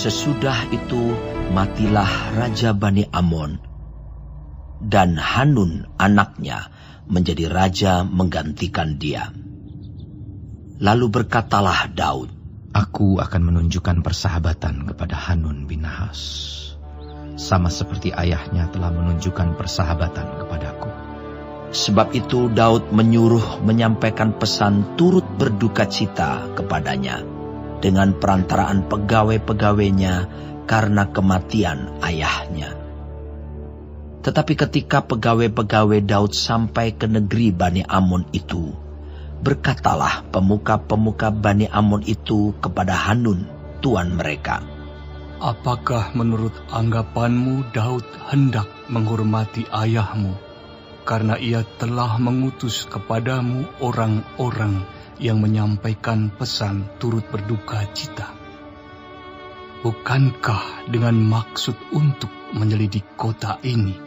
Sesudah itu matilah Raja Bani Amon, dan Hanun anaknya menjadi raja menggantikan dia. Lalu berkatalah Daud, Aku akan menunjukkan persahabatan kepada Hanun bin Nahas, sama seperti ayahnya telah menunjukkan persahabatan kepadaku. Sebab itu Daud menyuruh menyampaikan pesan turut berduka cita kepadanya dengan perantaraan pegawai-pegawainya karena kematian ayahnya. Tetapi ketika pegawai-pegawai Daud sampai ke negeri Bani Amon itu, berkatalah pemuka-pemuka Bani Amon itu kepada Hanun, tuan mereka, Apakah menurut anggapanmu Daud hendak menghormati ayahmu, karena ia telah mengutus kepadamu orang-orang yang menyampaikan pesan turut berduka cita? Bukankah dengan maksud untuk menyelidik kota ini,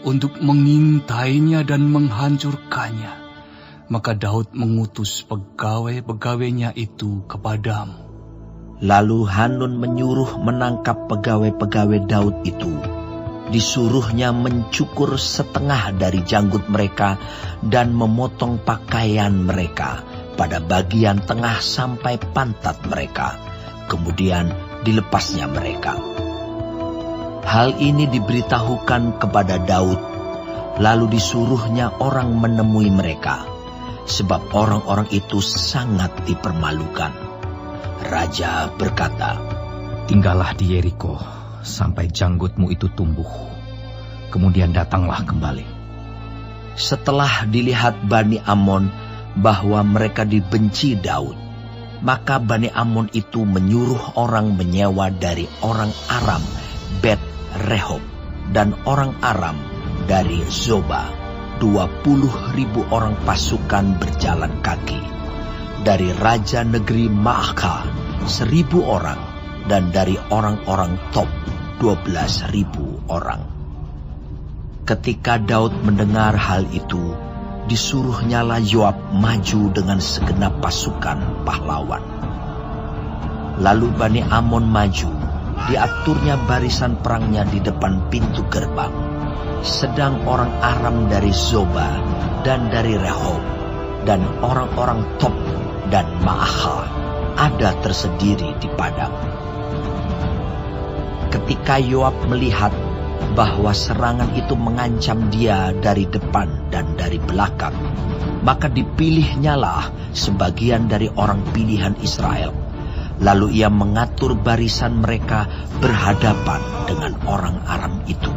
untuk mengintainya dan menghancurkannya, maka Daud mengutus pegawai-pegawainya itu kepadamu? Lalu Hanun menyuruh menangkap pegawai-pegawai Daud itu. Disuruhnya mencukur setengah dari janggut mereka dan memotong pakaian mereka pada bagian tengah sampai pantat mereka. Kemudian dilepasnya mereka. Hal ini diberitahukan kepada Daud, lalu disuruhnya orang menemui mereka, sebab orang-orang itu sangat dipermalukan. Raja berkata, Tinggallah di Yeriko sampai janggutmu itu tumbuh, kemudian datanglah kembali. Setelah dilihat Bani Amon bahwa mereka dibenci Daud, maka Bani Amon itu menyuruh orang menyewa dari orang Aram Bet Rehob dan orang Aram dari Zoba 20.000 orang pasukan berjalan kaki. Dari raja negeri Maaka 1.000 orang, dan dari orang-orang Top 12.000 orang. Ketika Daud mendengar hal itu, disuruhnyalah Yoab maju dengan segenap pasukan pahlawan. Lalu Bani Amon maju, diaturnya barisan perangnya di depan pintu gerbang. Sedang orang Aram dari Zoba dan dari Rehob dan orang-orang Top dan Maaka ada tersendiri di padang. Ketika Yoab melihat bahwa serangan itu mengancam dia dari depan dan dari belakang, maka dipilihnyalah sebagian dari orang pilihan Israel. Lalu ia mengatur barisan mereka berhadapan dengan orang Aram itu.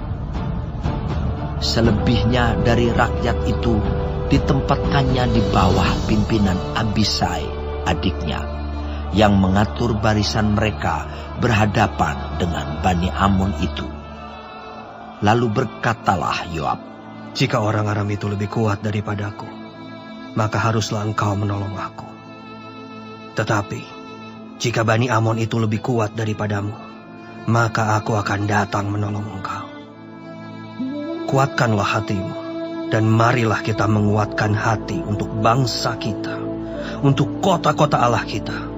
Selebihnya dari rakyat itu ditempatkannya di bawah pimpinan Abisai, adiknya, yang mengatur barisan mereka berhadapan dengan Bani Amon itu. Lalu berkatalah Yoab, Jika orang Aram itu lebih kuat daripadaku, maka haruslah engkau menolong aku. Tetapi, jika Bani Amon itu lebih kuat daripadamu, maka aku akan datang menolong engkau. Kuatkanlah hatimu, dan marilah kita menguatkan hati untuk bangsa kita, untuk kota-kota Allah kita.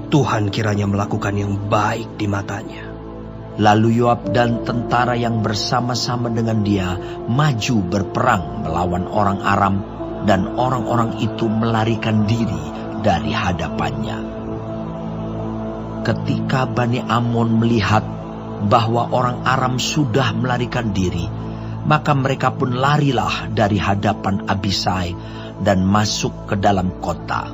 Tuhan kiranya melakukan yang baik di matanya. Lalu Yoab dan tentara yang bersama-sama dengan dia maju berperang melawan orang Aram, dan orang-orang itu melarikan diri dari hadapannya. Ketika Bani Amon melihat bahwa orang Aram sudah melarikan diri, maka mereka pun larilah dari hadapan Abisai dan masuk ke dalam kota.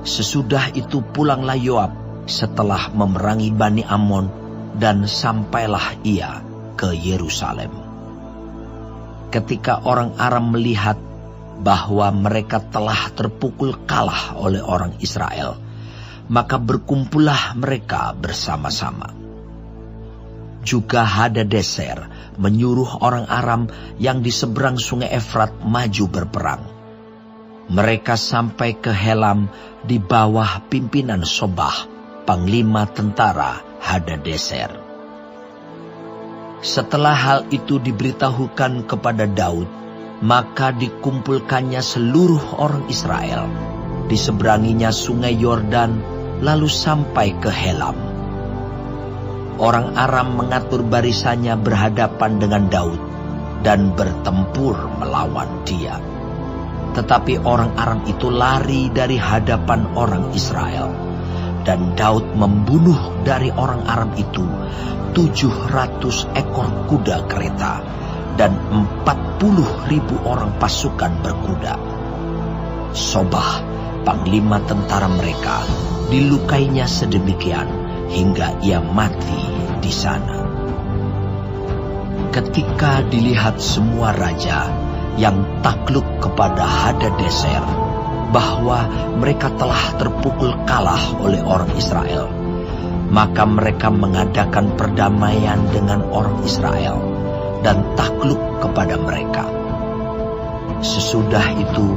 Sesudah itu pulanglah Yoab setelah memerangi Bani Amon, dan sampailah ia ke Yerusalem. Ketika orang Aram melihat bahwa mereka telah terpukul kalah oleh orang Israel, maka berkumpullah mereka bersama-sama. Juga Hadadeser menyuruh orang Aram yang di seberang sungai Efrat maju berperang. Mereka sampai ke Helam di bawah pimpinan Sobah, panglima tentara Hadadeser. Setelah hal itu diberitahukan kepada Daud, maka dikumpulkannya seluruh orang Israel, diseberanginya sungai Yordan, lalu sampai ke Helam. orang Aram mengatur barisannya berhadapan dengan Daud dan bertempur melawan dia. Tetapi orang Aram itu lari dari hadapan orang Israel, dan Daud membunuh dari orang Aram itu 700 ekor kuda kereta dan 40.000 orang pasukan berkuda. Sobah, panglima tentara mereka, dilukainya sedemikian hingga ia mati di sana. Ketika dilihat semua raja yang takluk kepada Hadadezer bahwa mereka telah terpukul kalah oleh orang Israel, maka mereka mengadakan perdamaian dengan orang Israel dan takluk kepada mereka. Sesudah itu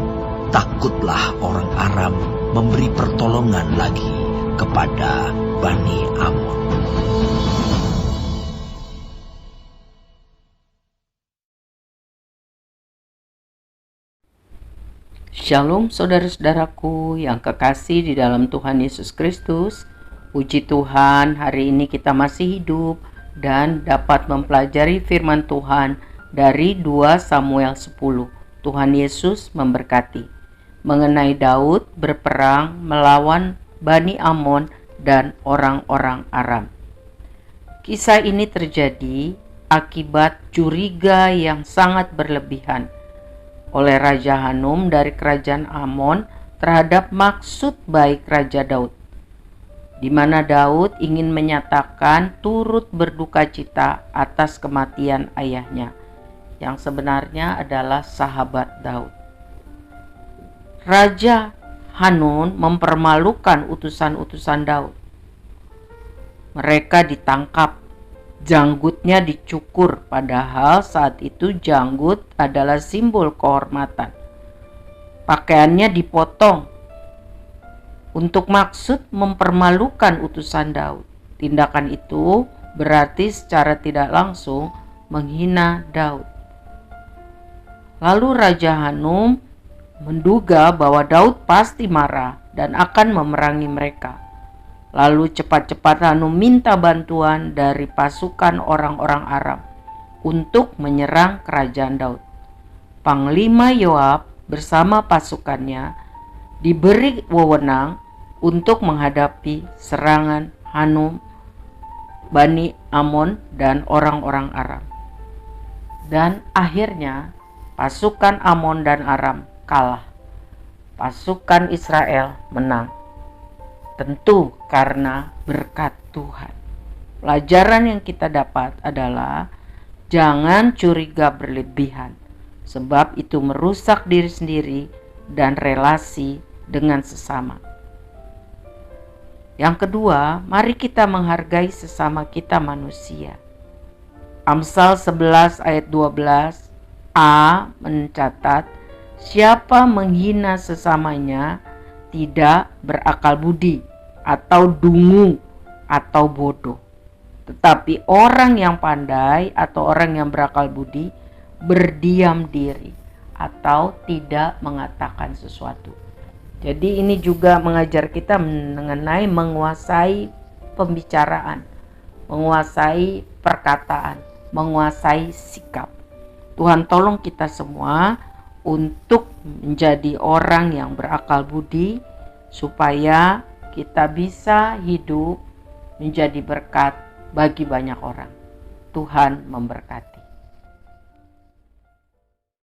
takutlah orang Aram memberi pertolongan lagi kepada Bani Amon. Shalom saudara-saudaraku yang kekasih di dalam Tuhan Yesus Kristus. Puji Tuhan, hari ini kita masih hidup dan dapat mempelajari firman Tuhan dari 2 Samuel 10. Tuhan Yesus memberkati. Mengenai Daud berperang melawan Bani Amon dan orang-orang Aram. Kisah ini terjadi akibat curiga yang sangat berlebihan oleh Raja Hanum dari kerajaan Amon terhadap maksud baik Raja Daud, di mana Daud ingin menyatakan turut berduka cita atas kematian ayahnya, yang sebenarnya adalah sahabat Daud. Raja Hanun mempermalukan utusan-utusan Daud. Mereka ditangkap, janggutnya dicukur, padahal saat itu janggut adalah simbol kehormatan. Pakaiannya dipotong untuk maksud mempermalukan utusan Daud. Tindakan itu berarti secara tidak langsung menghina Daud. Lalu Raja Hanum menduga bahwa Daud pasti marah dan akan memerangi mereka. Lalu cepat-cepat Hanum minta bantuan dari pasukan orang-orang Aram untuk menyerang kerajaan Daud. Panglima Yoab bersama pasukannya diberi wewenang untuk menghadapi serangan Hanum, Bani Amon, dan orang-orang Aram. Dan akhirnya pasukan Amon dan Aram kalah. Pasukan Israel menang. Tentu karena berkat Tuhan. Pelajaran yang kita dapat adalah jangan curiga berlebihan, sebab itu merusak diri sendiri dan relasi dengan sesama. Yang kedua, mari kita menghargai sesama kita manusia. Amsal 11 ayat 12a mencatat, siapa menghina sesamanya tidak berakal budi atau dungu atau bodoh. Tetapi orang yang pandai atau orang yang berakal budi berdiam diri atau tidak mengatakan sesuatu. Jadi ini juga mengajar kita mengenai menguasai pembicaraan, menguasai perkataan, menguasai sikap. Tuhan tolong kita semua untuk menjadi orang yang berakal budi supaya kita bisa hidup menjadi berkat bagi banyak orang. Tuhan memberkati.